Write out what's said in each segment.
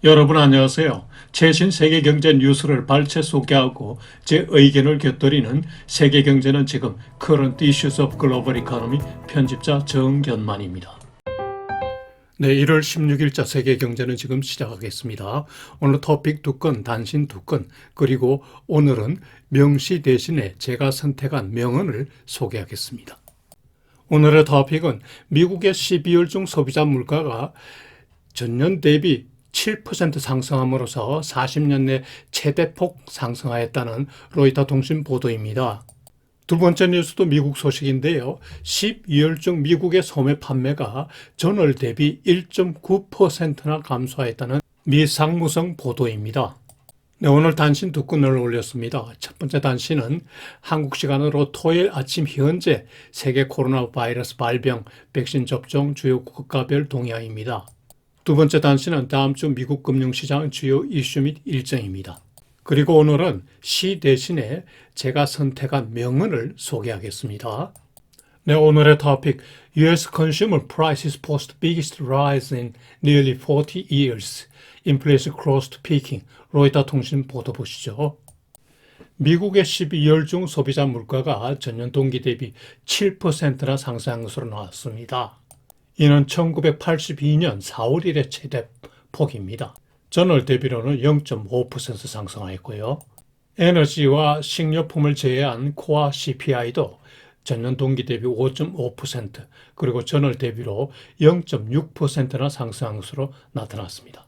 여러분 안녕하세요. 최신 세계 경제 뉴스를 발췌 소개하고 제 의견을 곁들이는 세계경제는 지금 Current Issues of Global Economy 편집자 정견만입니다. 네, 1월 16일자 세계경제는 지금 시작하겠습니다. 오늘 토픽 두 건, 단신 두 건, 그리고 오늘은 명시 대신에 제가 선택한 명언을 소개하겠습니다. 오늘의 토픽은 미국의 12월 중 소비자 물가가 전년 대비 7% 상승함으로써 40년 내 최대폭 상승하였다는 로이터 통신 보도입니다. 두 번째 뉴스도 미국 소식인데요. 12월 중 미국의 소매 판매가 전월 대비 1.9%나 감소하였다는 미 상무성 보도입니다. 네, 오늘 단신 두 건을 올렸습니다. 첫 번째 단신은 한국 시간으로 토요일 아침 현재 세계 코로나 바이러스 발병, 백신 접종 주요 국가별 동향입니다. 두 번째 단신은 다음 주 미국 금융시장 주요 이슈 및 일정입니다. 그리고 오늘은 시 대신에 제가 선택한 명언을 소개하겠습니다. 네, 오늘의 토픽 US Consumer Prices post biggest rise in nearly 40 years. Inflation close to peaking. 로이터 통신 보도 보시죠. 미국의 12월 중 소비자 물가가 전년 동기 대비 7%나 상승한 것으로 나왔습니다. 이는 1982년 4월 1일 최대폭입니다. 전월 대비로는 0.5% 상승하였고요. 에너지와 식료품을 제외한 코어 CPI도 전년 동기 대비 5.5% 그리고 전월 대비로 0.6%나 상승한 것으로 나타났습니다.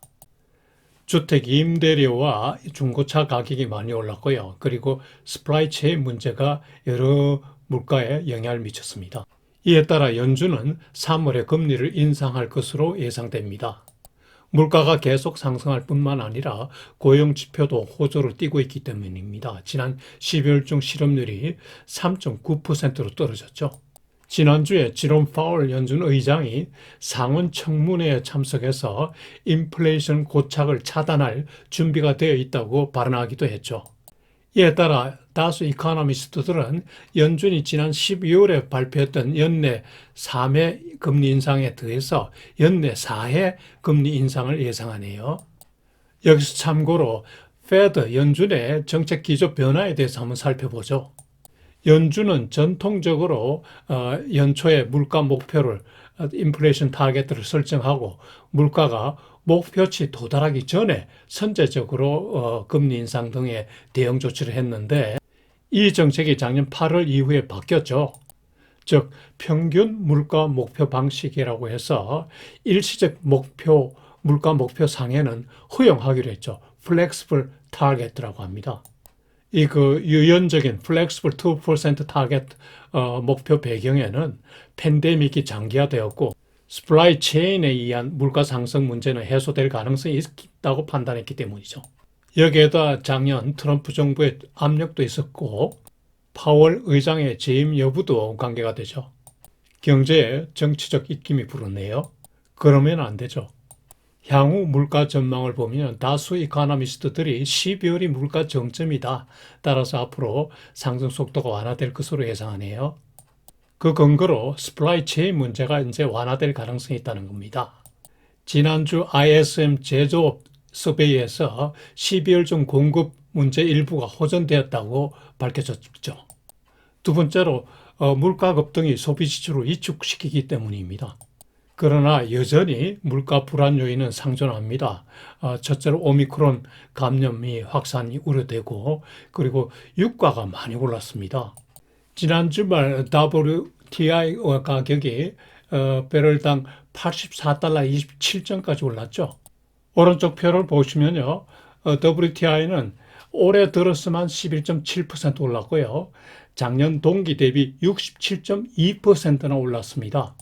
주택 임대료와 중고차 가격이 많이 올랐고요. 그리고 스프라이 체인 문제가 여러 물가에 영향을 미쳤습니다. 이에 따라 연준은 3월에 금리를 인상할 것으로 예상됩니다. 물가가 계속 상승할 뿐만 아니라 고용 지표도 호조를 띠고 있기 때문입니다. 지난 12월 중 실업률이 3.9%로 떨어졌죠. 지난주에 지롬 파월 연준 의장이 상원 청문회에 참석해서 인플레이션 고착을 차단할 준비가 되어 있다고 발언하기도 했죠. 이에 따라 다수 이코노미스트들은 연준이 지난 12월에 발표했던 연내 3회 금리 인상에 더해서 연내 4회 금리 인상을 예상하네요. 여기서 참고로 페드 연준의 정책 기조 변화에 대해서 한번 살펴보죠. 연준은 전통적으로 연초에 물가 목표를 인플레이션 타겟을 설정하고 물가가 목표치 도달하기 전에 선제적으로 금리 인상 등의 대응 조치를 했는데 이 정책이 작년 8월 이후에 바뀌었죠. 즉 평균 물가 목표 방식이라고 해서 일시적 물가 목표 상해는 허용하기로 했죠. Flexible Target라고 합니다. 이 유연적인 Flexible 2% 타겟 목표 배경에는 팬데믹이 장기화되었고 스프라이 체인에 의한 물가 상승 문제는 해소될 가능성이 있다고 판단했기 때문이죠. 여기에다 작년 트럼프 정부의 압력도 있었고 파월 의장의 재임 여부도 관계가 되죠. 경제에 정치적 입김이 불었네요. 그러면 안 되죠. 향후 물가 전망을 보면 다수 이코노미스트들이 12월이 물가 정점이다. 따라서 앞으로 상승 속도가 완화될 것으로 예상하네요. 그 근거로 스프라이 체인 문제가 이제 완화될 가능성이 있다는 겁니다. 지난주 ISM 제조업 서베이에서 12월 중 공급 문제 일부가 호전되었다고 밝혀졌죠. 두 번째로 물가 급등이 소비 지출을 위축시키기 때문입니다. 그러나 여전히 물가 불안 요인은 상존합니다. 첫째로 오미크론 감염이 확산이 우려되고 그리고 유가가 많이 올랐습니다. 지난 주말 WTI 가격이 배럴당 84달러 27전까지 올랐죠. 오른쪽 표를 보시면요. WTI는 올해 들어서만 11.7% 올랐고요. 작년 동기 대비 67.2%나 올랐습니다.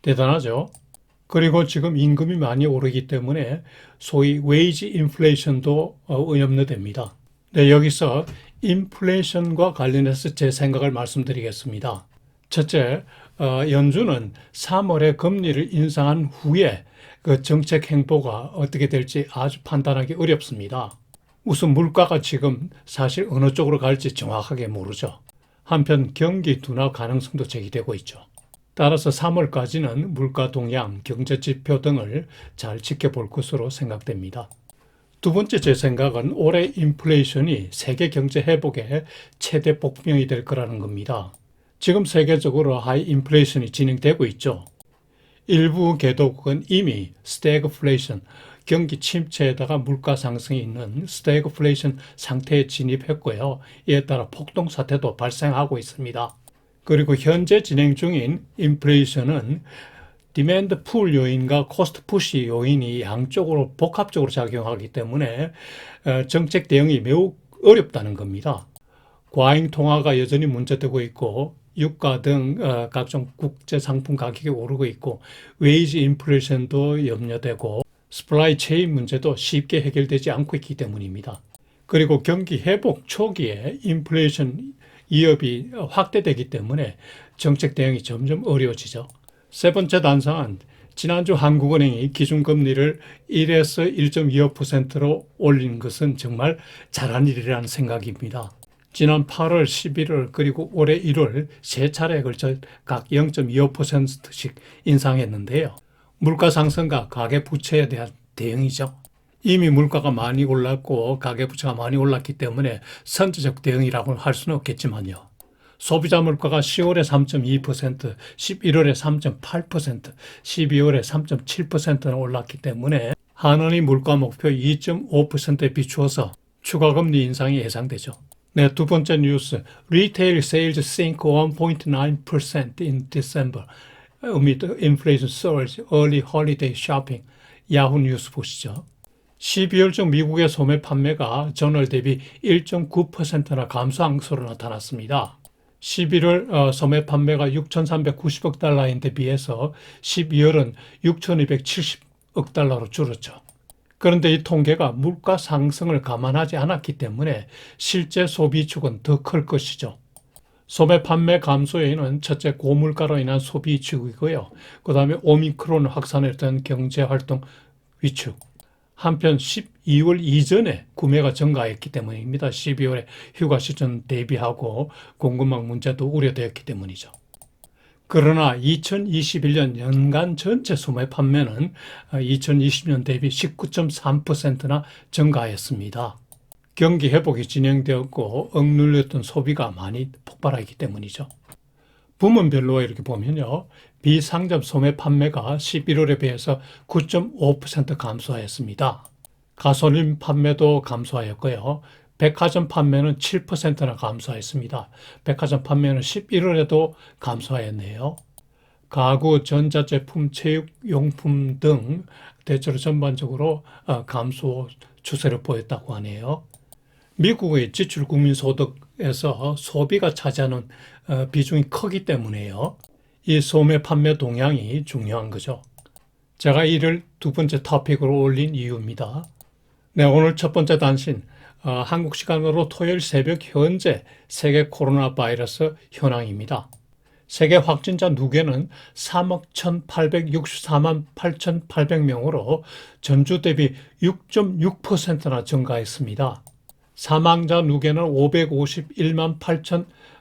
대단하죠? 그리고 지금 임금이 많이 오르기 때문에 소위 웨이지 인플레이션도 염려됩니다. 네, 여기서 인플레이션과 관련해서 제 생각을 말씀드리겠습니다. 첫째, 연준은 3월에 금리를 인상한 후에 그 정책 행보가 어떻게 될지 아주 판단하기 어렵습니다. 우선 물가가 지금 사실 어느 쪽으로 갈지 정확하게 모르죠. 한편 경기 둔화 가능성도 제기되고 있죠. 따라서 3월까지는 물가 동향, 경제 지표 등을 잘 지켜볼 것으로 생각됩니다. 두 번째 제 생각은 올해 인플레이션이 세계 경제 회복의 최대 복병이 될 거라는 겁니다. 지금 세계적으로 하이 인플레이션이 진행되고 있죠. 일부 개도국은 이미 스태그플레이션, 경기 침체에다가 물가 상승이 있는 스태그플레이션 상태에 진입했고요. 이에 따라 폭동 사태도 발생하고 있습니다. 그리고 현재 진행 중인 인플레이션은 디맨드 풀 요인과 코스트 푸시 요인이 양쪽으로 복합적으로 작용하기 때문에 정책 대응이 매우 어렵다는 겁니다. 과잉 통화가 여전히 문제되고 있고 유가 등 각종 국제 상품 가격이 오르고 있고 웨이지 인플레이션도 염려되고 스플라이 체인 문제도 쉽게 해결되지 않고 있기 때문입니다. 그리고 경기 회복 초기에 인플레이션 위협이 확대되기 때문에 정책 대응이 점점 어려워지죠. 세 번째 단상은 지난주 한국은행이 기준금리를 1에서 1.25%로 올린 것은 정말 잘한 일이라는 생각입니다. 지난 8월, 11월 그리고 올해 1월 세 차례에 걸쳐 각 0.25%씩 인상했는데요. 물가 상승과 가계부채에 대한 대응이죠. 이미 물가가 많이 올랐고 가계부채가 많이 올랐기 때문에 선제적 대응이라고 할 수는 없겠지만요. 소비자 물가가 10월에 3.2%, 11월에 3.8%, 12월에 3.7%는 올랐기 때문에 한은의 물가 목표 2.5%에 비추어서 추가 금리 인상이 예상되죠. 네, 두 번째 뉴스. Retail sales sink 1.9% in December amid inflation surge, early holiday shopping. 야후 뉴스 보시죠. 12월 중 미국의 소매 판매가 전월 대비 1.9%나 감소한 것으로 나타났습니다. 11월 소매 판매가 6,390억 달러인데 비해서 12월은 6,270억 달러로 줄었죠. 그런데 이 통계가 물가 상승을 감안하지 않았기 때문에 실제 소비축은 더 클 것이죠. 소매 판매 감소 요인은 첫째 고물가로 인한 소비 위축이고요. 그 다음에 오미크론 확산에 대한 경제활동 위축. 한편 12월 이전에 구매가 증가했기 때문입니다. 12월에 휴가 시즌 대비하고 공급망 문제도 우려되었기 때문이죠. 그러나 2021년 연간 전체 소매 판매는 2020년 대비 19.3%나 증가했습니다. 경기 회복이 진행되었고 억눌렸던 소비가 많이 폭발하기 때문이죠. 부문별로 이렇게 보면요. 비상점 소매 판매가 11월에 비해서 9.5% 감소하였습니다. 가솔린 판매도 감소하였고요. 백화점 판매는 7%나 감소했습니다. 백화점 판매는 11월에도 감소하였네요. 가구, 전자제품, 체육용품 등 대체로 전반적으로 감소 추세를 보였다고 하네요. 미국의 지출 국민소득에서 소비가 차지하는 비중이 크기 때문에요. 이 소매 판매 동향이 중요한 거죠. 제가 이를 두 번째 토픽으로 올린 이유입니다. 네, 오늘 첫 번째 단신. 한국 시간으로 토요일 새벽 현재 세계 코로나 바이러스 현황입니다. 세계 확진자 누계는 3억 1,864만 8,800명으로 전주 대비 6.6%나 증가했습니다. 사망자 누계는 551만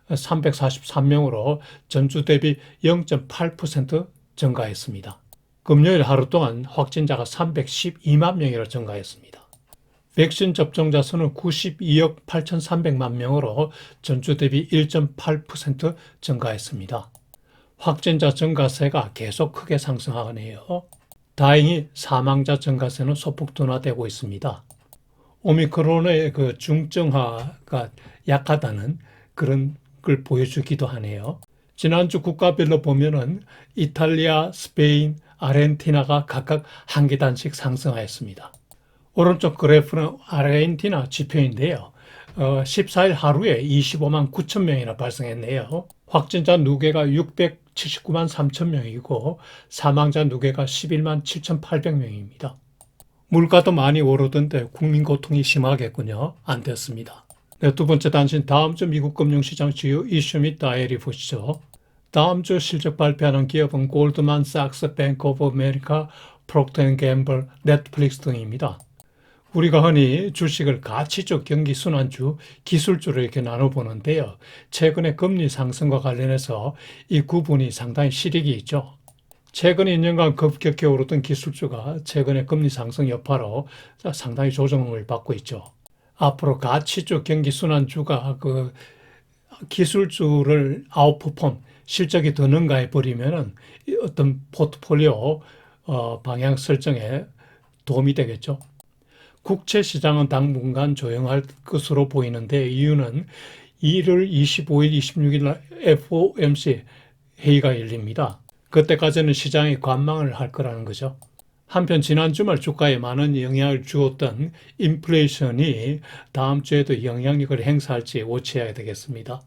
8,343명으로 전주 대비 0.8% 증가했습니다. 금요일 하루 동안 확진자가 312만 명이나 증가했습니다. 백신 접종자 수는 92억 8,300만 명으로 전주 대비 1.8% 증가했습니다. 확진자 증가세가 계속 크게 상승하네요. 다행히 사망자 증가세는 소폭 둔화되고 있습니다. 오미크론의 그 중증화가 약하다는 그런 걸 보여주기도 하네요. 지난주 국가별로 보면은 이탈리아, 스페인, 아르헨티나가 각각 한 계단씩 상승하였습니다. 오른쪽 그래프는 아르헨티나 지표인데요. 14일 하루에 25만 9천 명이나 발생했네요. 확진자 누계가 679만 3천 명이고 사망자 누계가 11만 7,800명입니다. 물가도 많이 오르던데 국민 고통이 심하겠군요. 안 됐습니다. 네, 두 번째 단신 다음 주 미국 금융시장 주요 이슈 및 다이어리 보시죠. 다음 주 실적 발표하는 기업은 골드만삭스, 뱅크 오브 아메리카, 프록터 앤 갬블, 넷플릭스 등입니다. 우리가 흔히 주식을 가치적 경기 순환주, 기술주로 이렇게 나눠보는데요. 최근에 금리 상승과 관련해서 이 구분이 상당히 실익이 있죠. 최근 2년간 급격히 오르던 기술주가 최근의 금리 상승 여파로 상당히 조정을 받고 있죠. 앞으로 가치주, 경기순환주가 그 기술주를 아웃퍼폼, 실적이 더 능가해 버리면은 어떤 포트폴리오 방향 설정에 도움이 되겠죠. 국채 시장은 당분간 조용할 것으로 보이는데 이유는 1월 25일, 26일 날 FOMC 회의가 열립니다. 그때까지는 시장이 관망을 할 거라는 거죠. 한편 지난 주말 주가에 많은 영향을 주었던 인플레이션이 다음 주에도 영향력을 행사할지 워치해야 되겠습니다.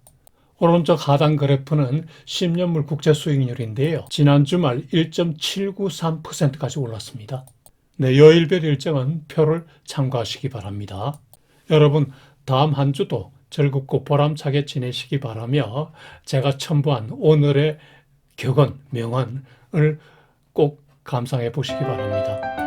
오른쪽 하단 그래프는 10년물 국채 수익률인데요. 지난 주말 1.793%까지 올랐습니다. 네, 요일별 일정은 표를 참고하시기 바랍니다. 여러분, 다음 한 주도 즐겁고 보람차게 지내시기 바라며 제가 첨부한 오늘의 격언, 명언을 꼭 감상해 보시기 바랍니다.